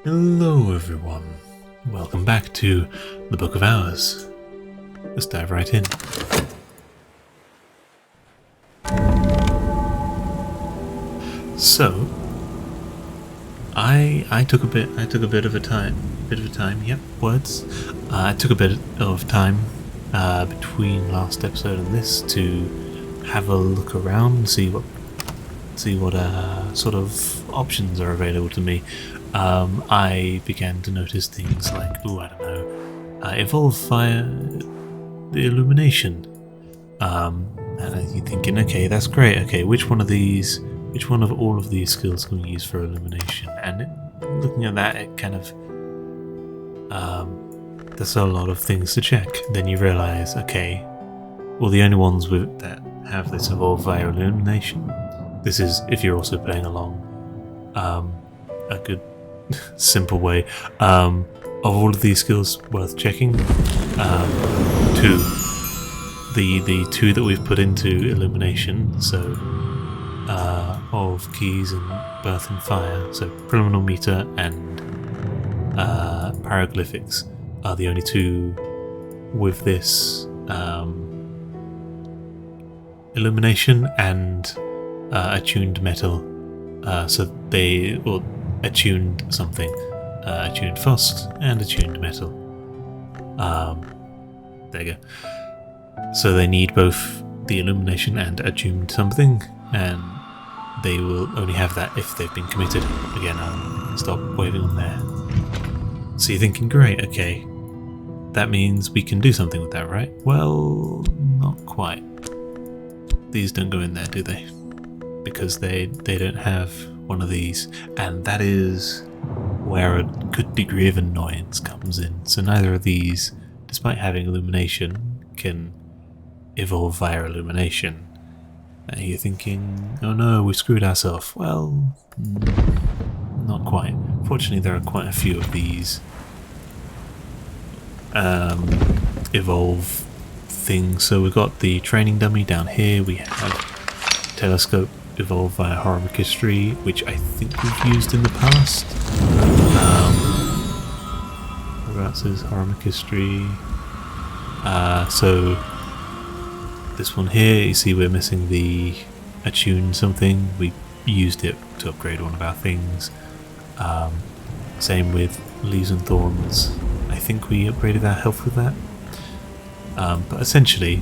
Hello everyone, welcome back to the Book of Hours. Let's dive right in. So, I took a bit of time. Yep, words. I took a bit of time between last episode and this to have a look around, see what sort of options are available to me. I began to notice things like, I don't know, evolve via the illumination. And you're thinking, okay, that's great. Okay, which one of all of these skills can we use for illumination? And looking at that, it kind of, there's a lot of things to check. Then you realize, okay, well, the only ones that have this evolve via illumination. This is if you're also playing along. A good simple way of all of these skills worth checking. Two, the two that we've put into illumination, so of keys and birth and fire, so preliminal meter and pyroglyphics are the only two with this illumination and attuned metal. So they attuned something, attuned frost and attuned metal. There you go. So they need both the illumination and attuned something, and they will only have that if they've been committed. Again, I'll stop waving on there. So you're thinking, great, okay, that means we can do something with that, right? Well, not quite. These don't go in there, do they? Because they don't have one of these, and that is where a good degree of annoyance comes in. So neither of these, despite having illumination, can evolve via illumination. And you're thinking, oh no, we screwed ourselves. Well, not quite. Fortunately, there are quite a few of these evolve things. So we've got the training dummy down here, we have telescope evolve via history, which I think we've used in the past. Whereabouts is history? So this one here, you see we're missing the attune something. We used it to upgrade one of our things. Same with leaves and thorns. I think we upgraded our health with that. But essentially,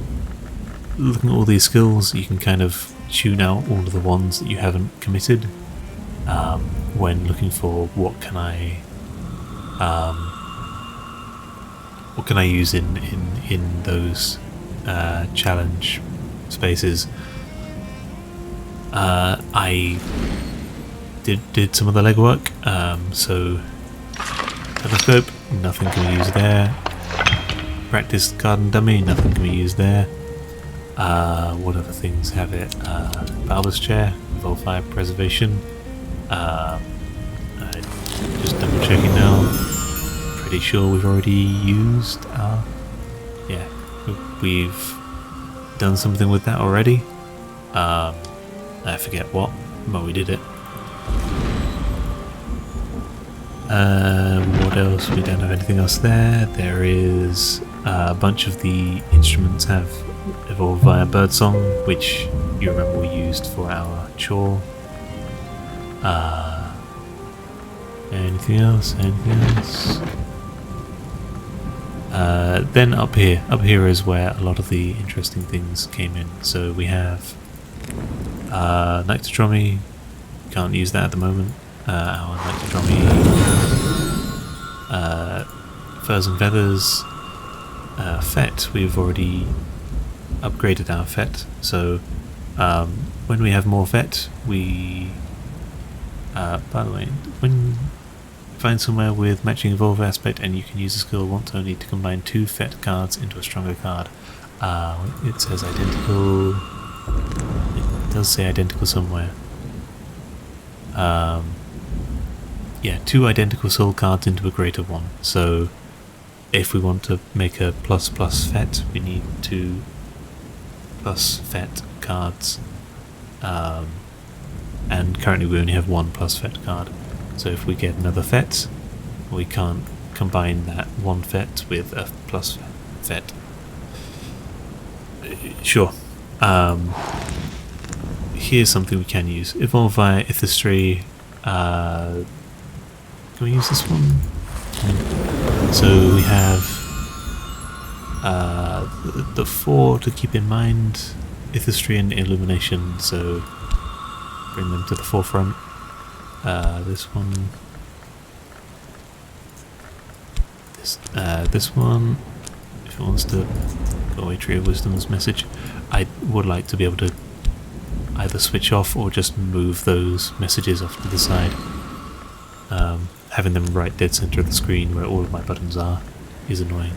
looking at all these skills, you can kind of tune out all of the ones that you haven't committed when looking for what can I use in those challenge spaces. I did some of the legwork, so telescope, nothing can be used there. Practice garden dummy, nothing can be used there. What other things have it? Barber's chair, evolve fire preservation. Just double checking now. Pretty sure we've already used. Yeah, we've done something with that already. I forget what, but we did it. What else? We don't have anything else there. There is a bunch of the instruments have evolved via birdsong, which you remember we used for our chore. Anything else? Then up here is where a lot of the interesting things came in. So we have Nyctodromy, can't use that at the moment. Our Nyctodromy, furs and feathers, Fet, we've already upgraded our Fet, so when we have more Fet, we by the way, when find somewhere with matching evolve aspect and you can use the skill once only to combine 2 Fet cards into a stronger card. It says identical, it does say identical somewhere. Yeah, 2 identical soul cards into a greater one, so if we want to make a plus Fet, we need 2 plus Fet cards, and currently we only have 1 plus Fet card. So if we get another Fet, we can't combine that one fet with a plus fet. Sure. Here's something we can use. Evolve via Ithistry. Can we use this one? So we have the 4 to keep in mind. Ithistry and Illumination, so bring them to the forefront. This one. This one, if it wants to go away, Tree of Wisdom's message. I would like to be able to either switch off or just move those messages off to the side. Having them right dead center of the screen where all of my buttons are is annoying.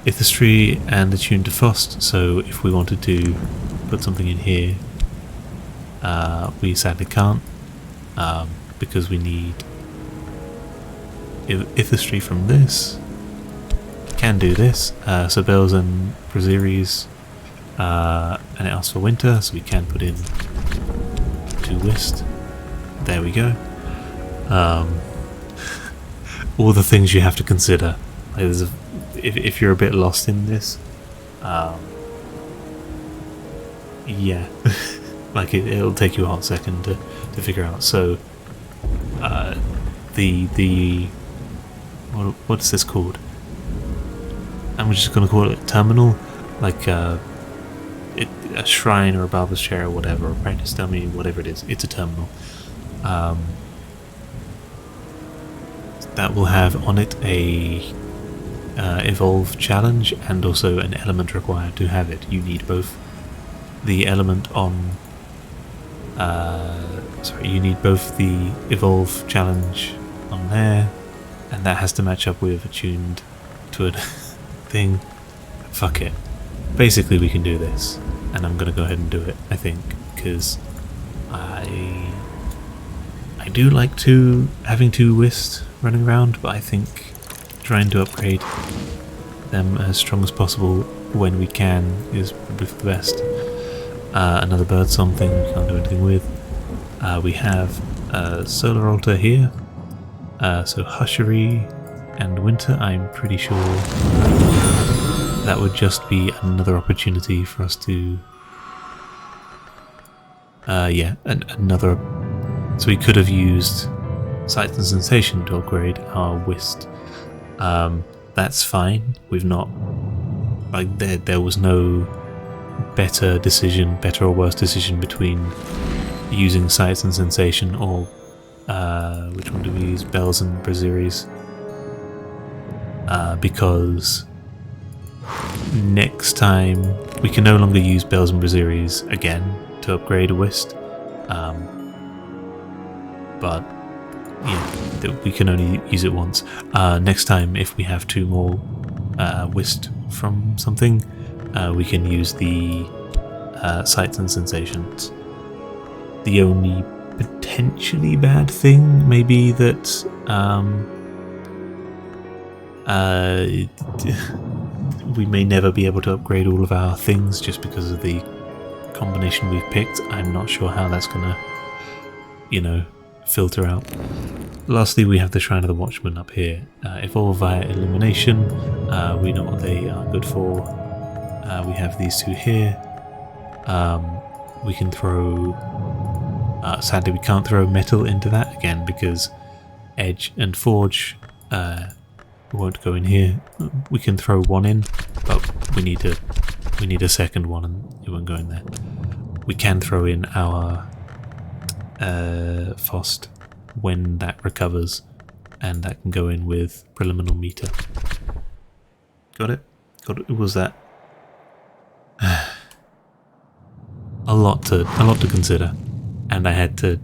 Ithistry and Attune to Fost, so if we wanted to put something in here, we sadly can't, because we need Ithistry from this. Can do this, so Bells and Braziris, and it asks for Winter, so we can put in 2 Whist. There we go. All the things you have to consider. Like if you're a bit lost in this, yeah, like it'll take you a hot second to figure out. So, what's this called? I'm just going to call it terminal, like a shrine or a barber's chair or whatever, a practice dummy, whatever it is. It's a terminal. That will have on it a evolve challenge and also an element required to have it. You need both the element on you need both the evolve challenge on there, and that has to match up with attuned to a thing. Fuck it. Basically we can do this, and I'm gonna go ahead and do it, I think, because I do like having 2 Whist running around, but I think trying to upgrade them as strong as possible when we can is probably for the best. Another birdsong thing we can't do anything with. We have a solar altar here, so Hushery and Winter. I'm pretty sure that would just be another opportunity for us to another. So we could have used Sight and Sensation to upgrade our Whist. That's fine. We've not, like, there was no better or worse decision between using Sights and Sensation or which one do we use? Bells and Braziris. Because next time we can no longer use Bells and Braziris again to upgrade a Whist. But yeah, we can only use it once. Next time, if we have 2 more Whist from something, we can use the Sights and Sensations. The only potentially bad thing may be that we may never be able to upgrade all of our things just because of the combination we've picked. I'm not sure how that's gonna, filter out. Lastly, we have the Shrine of the Watchman up here. Evolve via Illumination. We know what they are good for. We have these 2 here. We can throw... sadly, we can't throw metal into that again because Edge and Forge won't go in here. We can throw 1 in, but we need a second one, and it won't go in there. We can throw in our Fost when that recovers, and that can go in with Preliminal Meter. Got it? Was that a lot to consider, and I had to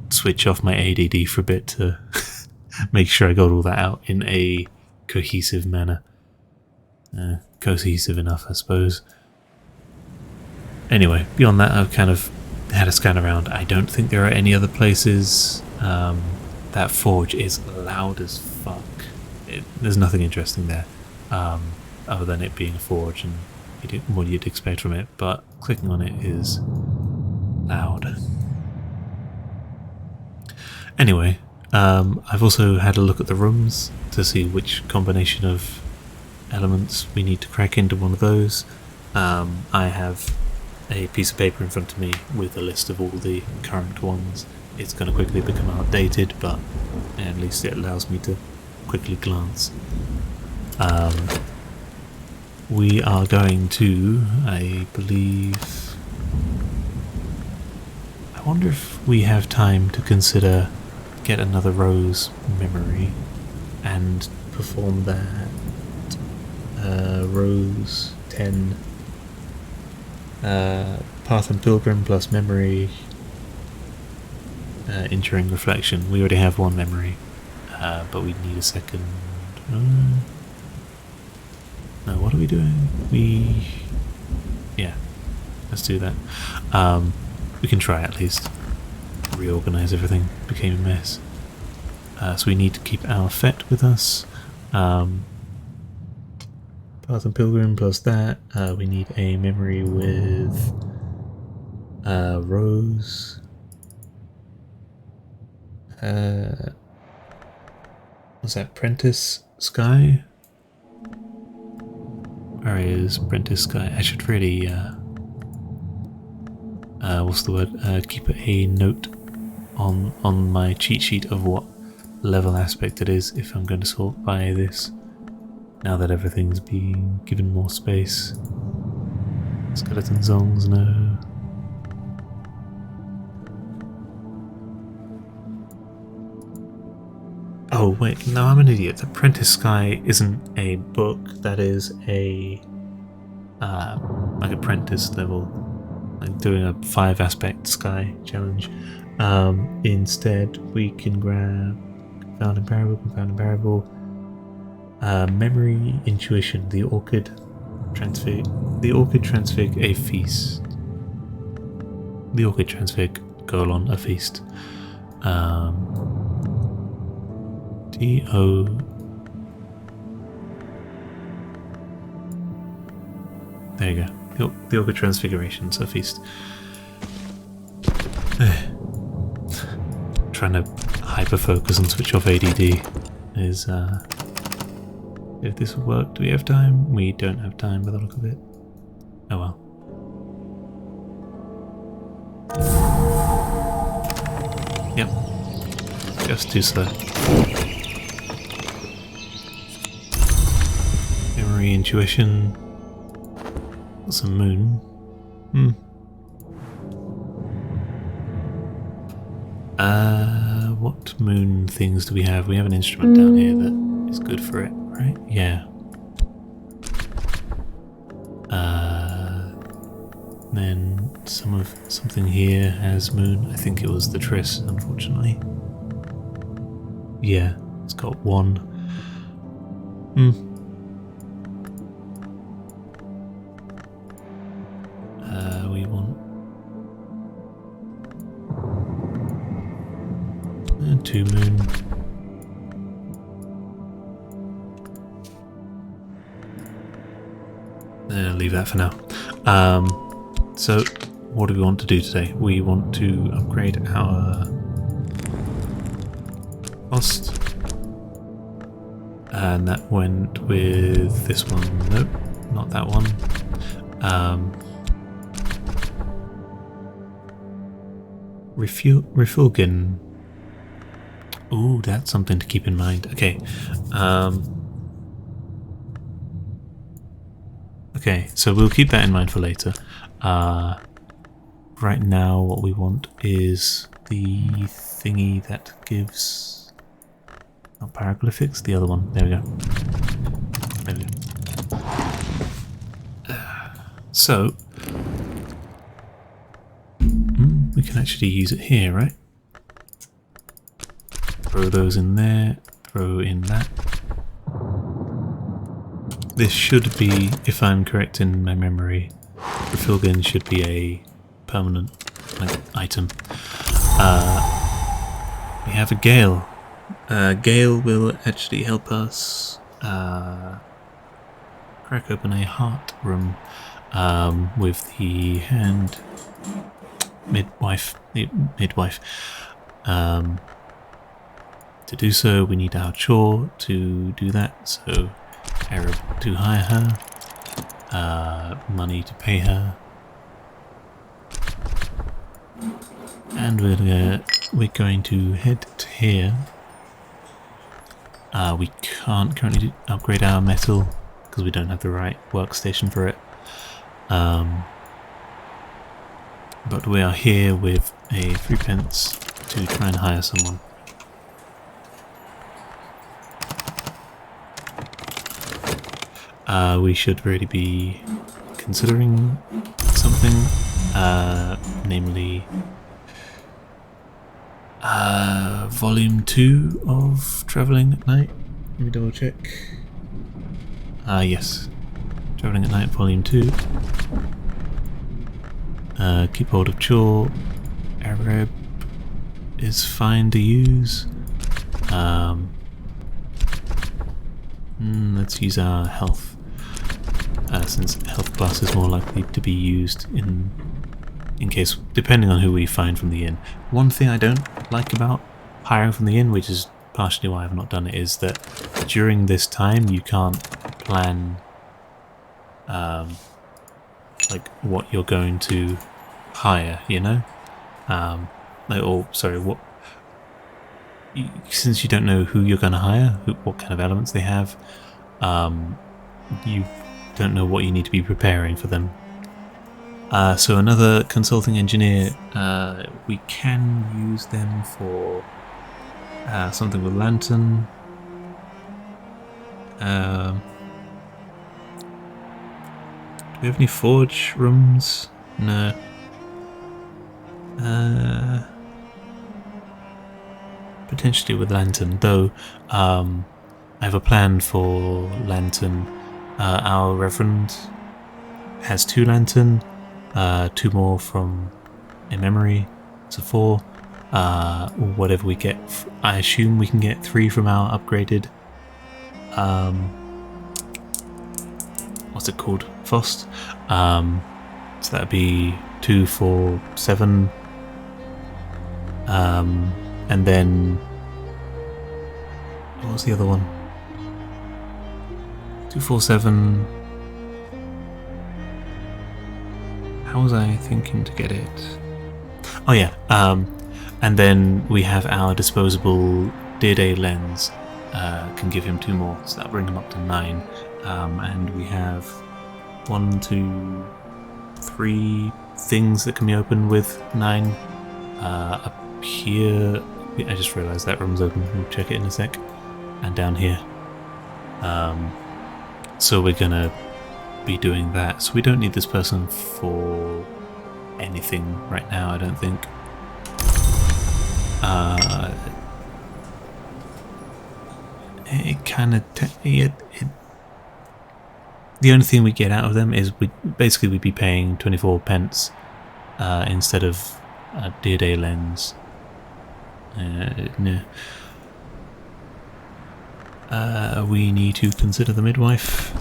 switch off my ADD for a bit to make sure I got all that out in a cohesive manner. Cohesive enough, I suppose. Anyway, beyond that, I've kind of had a scan around. I don't think there are any other places. That forge is loud as fuck. There's nothing interesting there, other than it being a forge and what you'd expect from it, but clicking on it is loud. Anyway, I've also had a look at the rooms to see which combination of elements we need to crack into one of those. I have a piece of paper in front of me with a list of all the current ones. It's going to quickly become outdated, but at least it allows me to quickly glance. We are going to, I believe... I wonder if we have time to consider get another Rose memory and perform that. Rose 10 Path and Pilgrim plus memory, ensuring reflection. We already have one memory, but we need a second. No, what are we doing? Yeah, let's do that. We can try at least. Reorganize everything. Became a mess. So we need to keep our Fett with us. Path and Pilgrim plus that. We need a memory with Rose. Was that Prentice Sky? Where is Prentice Sky? I should really what's the word? Keep a note on my cheat sheet of what level aspect it is if I'm going to sort by this. Now that everything's being given more space. Skeleton songs, no. Oh wait, no, I'm an idiot. Apprentice Sky isn't a book, that is a like apprentice level, like doing a 5 aspect sky challenge. Instead we can grab confound and parable, memory, intuition, the orchid transfig a feast. The orchid transfig : a feast. D-O... There you go. The orchid transfiguration's a feast. Trying to hyper-focus and switch off ADD is, if this will work, do we have time? We don't have time by the look of it. Oh well. Yep. Just too slow. Memory, intuition. Some moon. What moon things do we have? We have an instrument down here that is good for it, right? Yeah. Then something here has moon. I think it was the Triss, unfortunately. Yeah, it's got 1. We want 2 moon. Leave that for now. So what do we want to do today? We want to upgrade our cost, and that went with this one. Nope, not that one. Refulgin. Ooh, that's something to keep in mind. Okay. Okay, so we'll keep that in mind for later. Right now what we want is the thingy that gives... not paraglyphics, the other one. There we go. There we go. So... we can actually use it here, right? Throw those in there, throw in that. This should be, if I'm correct in my memory, the Filgin should be a permanent item. We have a Gale. Gale will actually help us crack open a heart room with the hand midwife. To do so, we need our chore to do that, so Arab to hire her, money to pay her, and we're going to head to here. We can't currently upgrade our metal because we don't have the right workstation for it. But we are here with a 3 pence to try and hire someone. We should really be considering something, namely volume 2 of Travelling at Night. Let me double check. Yes. Travelling at Night, volume 2. Keep hold of chore. Arab is fine to use. Let's use our health, since health plus is more likely to be used in case, depending on who we find from the inn. One thing I don't like about hiring from the inn, which is partially why I've not done it, is that during this time you can't plan like what you're going to hire, you know? Since you don't know who you're going to hire, what kind of elements they have, you don't know what you need to be preparing for them. So another consulting engineer, we can use them for something with lantern. Do we have any forge rooms? No. Potentially with lantern, though. I have a plan for lantern. Our Reverend has 2 lantern, 2 more from a memory, so 4. Whatever we get, I assume we can get 3 from our upgraded. What's it called? Fost. So that'd be 2, 4, 7. And then what was the other one? 2, 4, 7. How was I thinking to get it? Oh yeah. And then we have our disposable Day lens. Can give him 2 more, so that'll bring him up to 9. And we have 1, 2, 3 things that can be opened with 9. Up here, I just realised that room's open. We'll check it in a sec. And down here. So we're gonna be doing that. So we don't need this person for anything right now, I don't think. It kind of the only thing we get out of them is we'd be paying 24 pence instead of a day lens. No. We need to consider the midwife.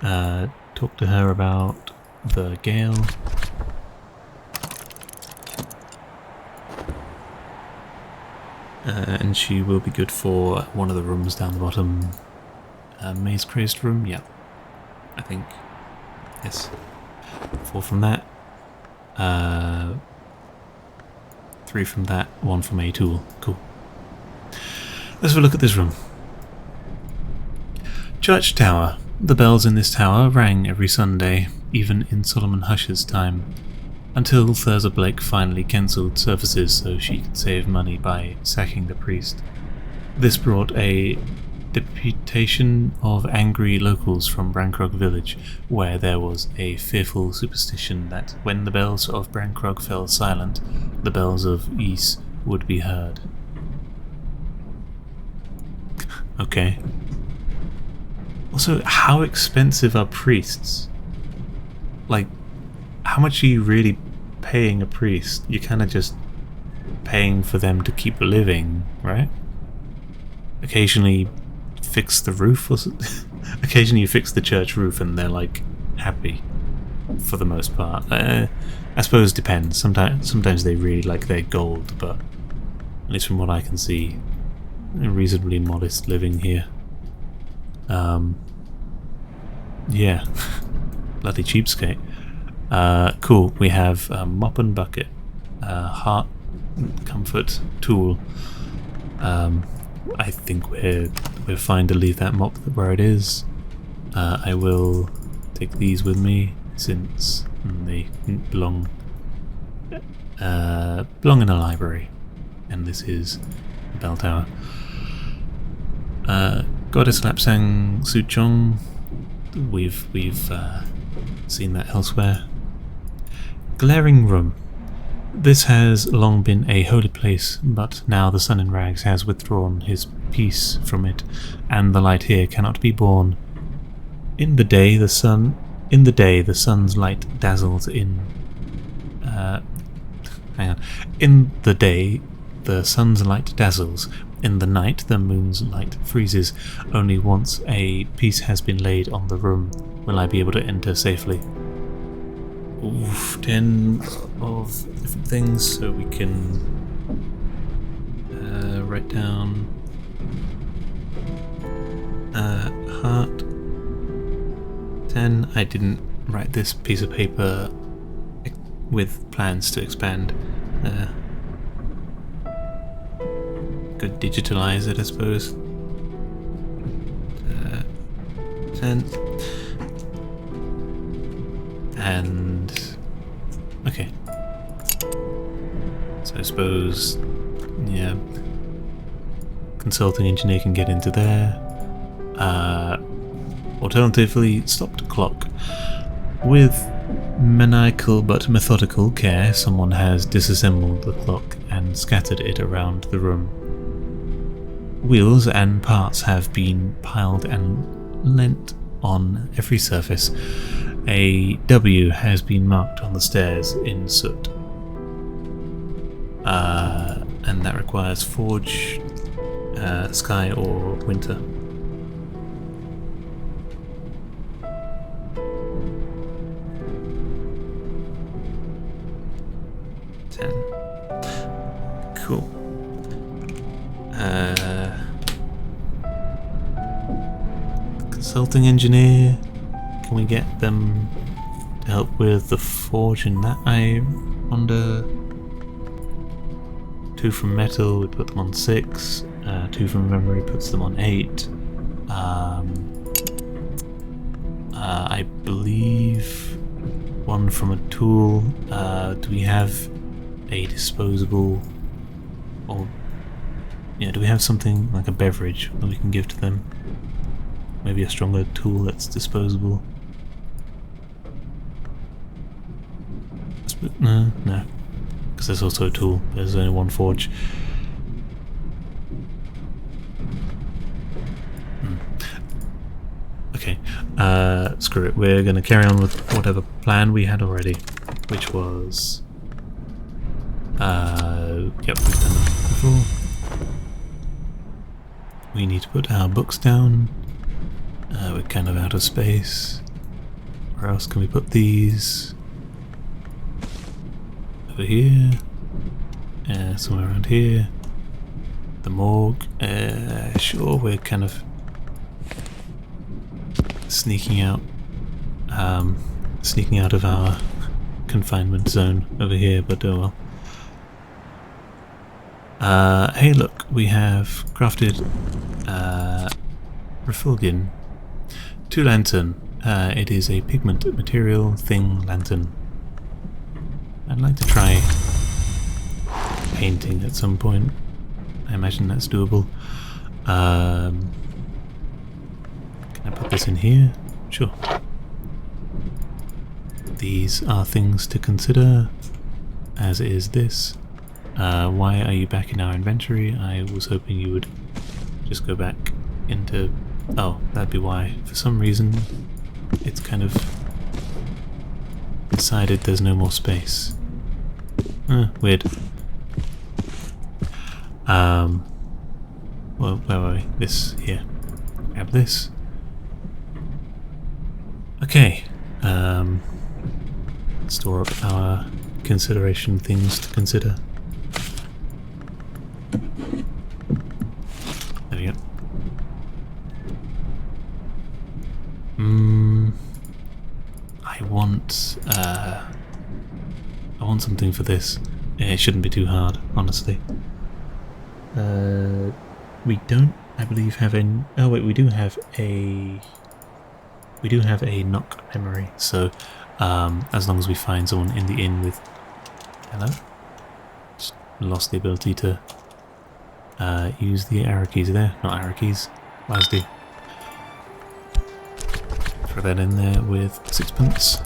Talk to her about the gale. And she will be good for one of the rooms down the bottom. Maze Crazed room, yeah. I think. Yes. 4 from that. 3 from that, 1 from a tool. Cool. Let's have a look at this room. Church Tower. The bells in this tower rang every Sunday, even in Solomon Hush's time, until Thurza Blake finally cancelled services so she could save money by sacking the priest. This brought a deputation of angry locals from Brankrog village, where there was a fearful superstition that when the bells of Brankrog fell silent, the bells of Ys would be heard. Okay. Also, how expensive are priests? Like, how much are you really paying a priest? You're kind of just paying for them to keep living, right? Occasionally fix the roof or something. Occasionally you fix the church roof and they're like happy for the most part. I suppose it depends. Sometimes they really like their gold, but at least from what I can see, reasonably modest living here. Yeah, bloody cheapskate. Cool. We have a mop and bucket, heart, comfort, tool. I think we're fine to leave that mop where it is. I will take these with me since they belong in a library, and this is a bell tower. Goddess Lapsang Suchong. We've seen that elsewhere. Glaring room. This has long been a holy place, but now the sun in rags has withdrawn his peace from it, and the light here cannot be borne. In the day the sun's light dazzles in. In the day the sun's light dazzles. In the night the moon's light freezes. Only once a piece has been laid on the room will I be able to enter safely. Oof, 10 of different things, so we can write down heart. 10. I didn't write this piece of paper with plans to expand. Could digitalize it, I suppose. 10. And okay, so I suppose, yeah, consulting engineer can get into there. Alternatively, stopped clock. With maniacal but methodical care, someone has disassembled the clock and scattered it around the room. Wheels and parts have been piled and lent on every surface. A W has been marked on the stairs in soot. And that requires forge, sky or winter. Cool. Consulting engineer. Can we get them to help with the forge in that? I wonder. 2 from metal, we put them on 6. 2 from memory puts them on 8. I believe 1 from a tool. Do we have a disposable, or yeah, do we have something like a beverage that we can give to them? Maybe a stronger tool that's disposable. No, because there's also a tool. There's only 1 forge. Okay, screw it. We're going to carry on with whatever plan we had already, which was... yep, we've done that before. We need to put our books down. We're kind of out of space. Where else can we put these? Over here. Somewhere around here. The morgue. Sure, we're kind of sneaking out of our confinement zone over here, but oh well. Hey look, we have crafted refulgin. 2 lantern. It is a pigment material thing lantern. I'd like to try painting at some point. I imagine that's doable. Can I put this in here? Sure. These are things to consider, as is this. Why are you back in our inventory? I was hoping you would just go back into... Oh, that'd be why. For some reason, it's kind of decided there's no more space. Weird. Well, where were we? This, here. Grab this. Okay. Store up our consideration things to consider. want something for this. It shouldn't be too hard, honestly. We don't, I believe, have any... Oh wait, we do have a knock memory, so as long as we find someone in the inn with... Hello? Just lost the ability to use the arrow keys there. Not arrow keys, WASD. Throw that in there with sixpence.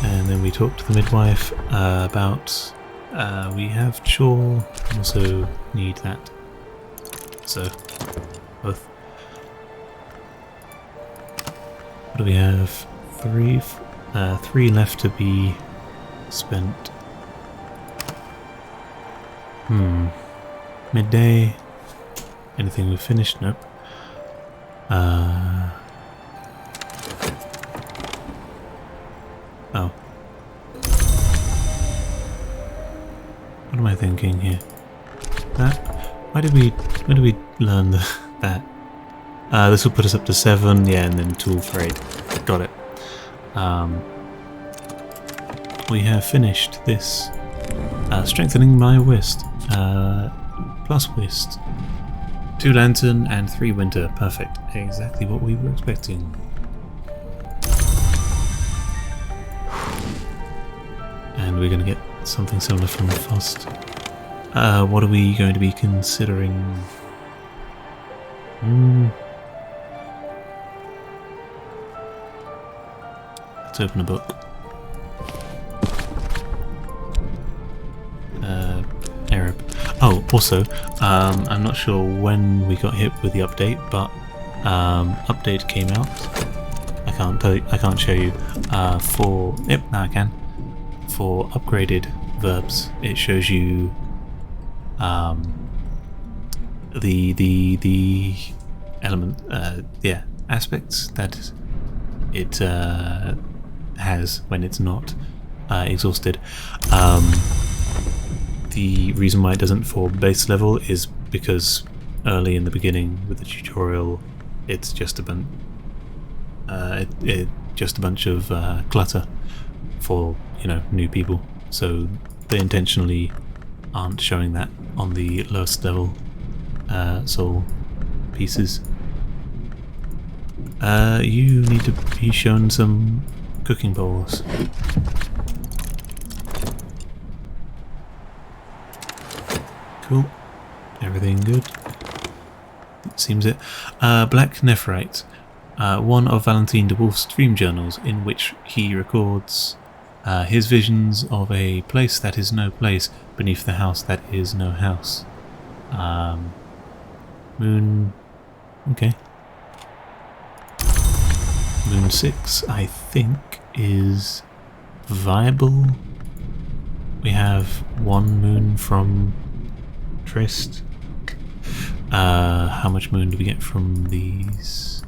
And then we talk to the midwife about we have chore, also need that. So both. What do we have? Three left to be spent. Midday. Anything we've finished? Nope. Oh. What am I thinking here? That? Why did we learn that? This will put us up to 7, yeah, and then tool for 8. Got it. We have finished this. Strengthening my whist. Plus whist. 2 lantern and 3 winter. Perfect. Exactly what we were expecting. And we're going to get something similar from Fost. What are we going to be considering? Let's open a book. Arab. Oh, also, I'm not sure when we got hit with the update, but update came out. I can't tell you, I can't show you. Yep, now I can. For upgraded verbs, it shows you the element, aspects that it has when it's not exhausted. The reason why it doesn't for base level is because early in the beginning with the tutorial, it's just a bunch of clutter for new people. So they intentionally aren't showing that on the lowest level soul pieces. You need to be shown some cooking bowls. Cool. Everything good. Seems it. Black Nephrite. One of Valentine de Wolf's dream journals, in which he records his visions of a place that is no place beneath the house that is no house. Moon... Okay. Moon 6, I think, is viable. We have 1 moon from Trist. How much moon do we get from these?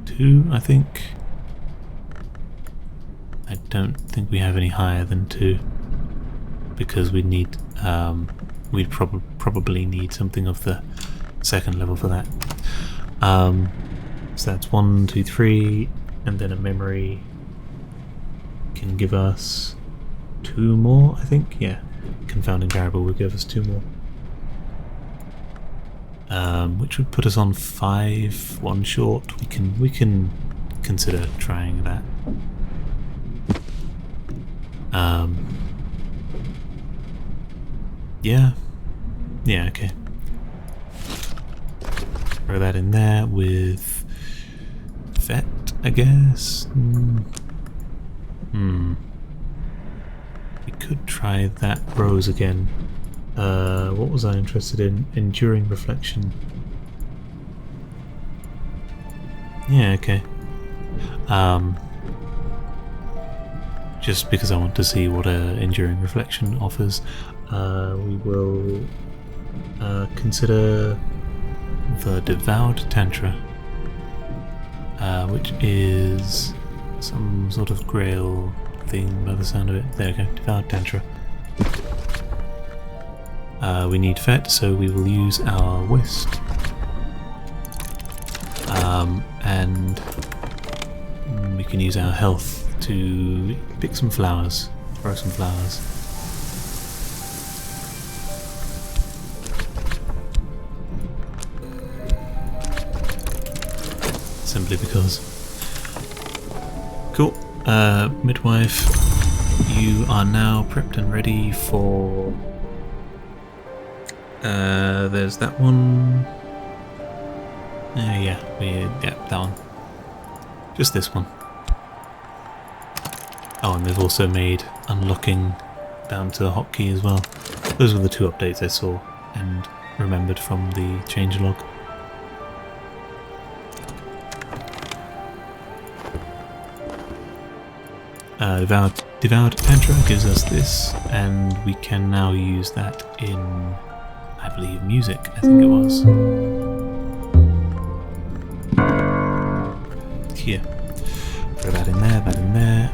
2, I think. I don't think we have any higher than 2 because we'd need we'd probably need something of the 2nd level for that. So that's 1, 2, 3, and then a memory can give us 2 more, I think. Yeah, confounding variable will give us 2 more, which would put us on 5, 1 short. We can consider trying that. Yeah, okay. Throw that in there with vet, I guess. We could try that rose again. What was I interested in? Enduring reflection. Yeah, okay. Just because I want to see what enduring reflection offers, we will consider the devoured tantra, which is some sort of grail thing by the sound of it. There we go, devoured tantra. We need fet, so we will use our whist. and we can use our health to pick some flowers, grow some flowers. Simply because. Cool. Midwife, you are now prepped and ready for... there's that one. Yeah, that one. Just this one. Oh, and they've also made unlocking down to the hotkey as well. Those were the two updates I saw and remembered from the changelog. Devoured Tantra gives us this, and we can now use that in, I believe, music, I think it was. Here. Throw that in there.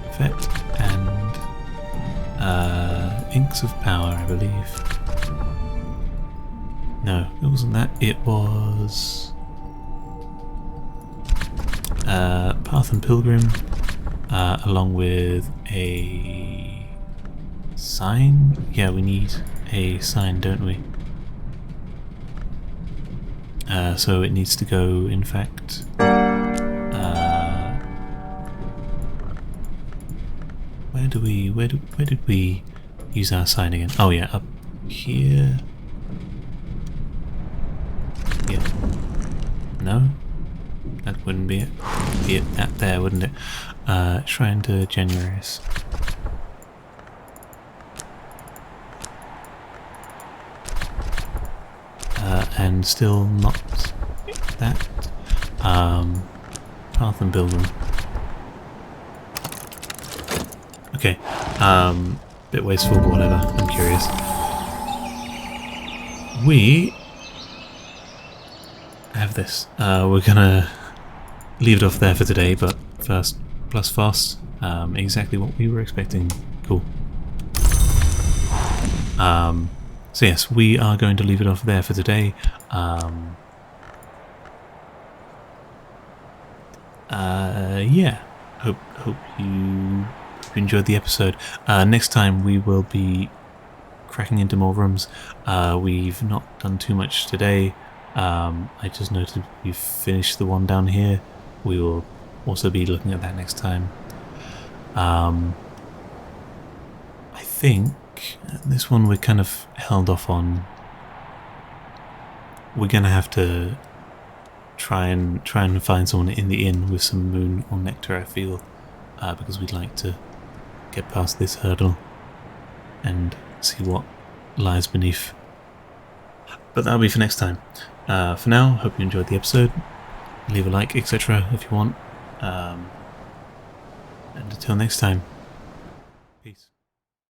Effect. And Inks of Power, I believe. No, it wasn't that. It was Path and Pilgrim. Along with a sign? Yeah, we need a sign, don't we? So it needs to go, in fact... where did we use our sign again? Oh yeah, up here. Yeah. No? That wouldn't be it. Be it that there, wouldn't it? Shrine to Januarius. And still not that. Path and Pilgrim. Okay. Bit wasteful, but whatever. I'm curious. We have this. We're gonna leave it off there for today, but first, plus fast. Exactly what we were expecting. Cool. So yes, we are going to leave it off there for today. Yeah. Hope you enjoyed the episode. Next time we will be cracking into more rooms. We've not done too much today. I just noted we've finished the one down here. We will also be looking at that next time. I think this one we're kind of held off on. We're gonna have to try and find someone in the inn with some moon or nectar, I feel, because we'd like to get past this hurdle and see what lies beneath. But that'll be for next time. For now, hope you enjoyed the episode. Leave a like, etc. if you want. And until next time.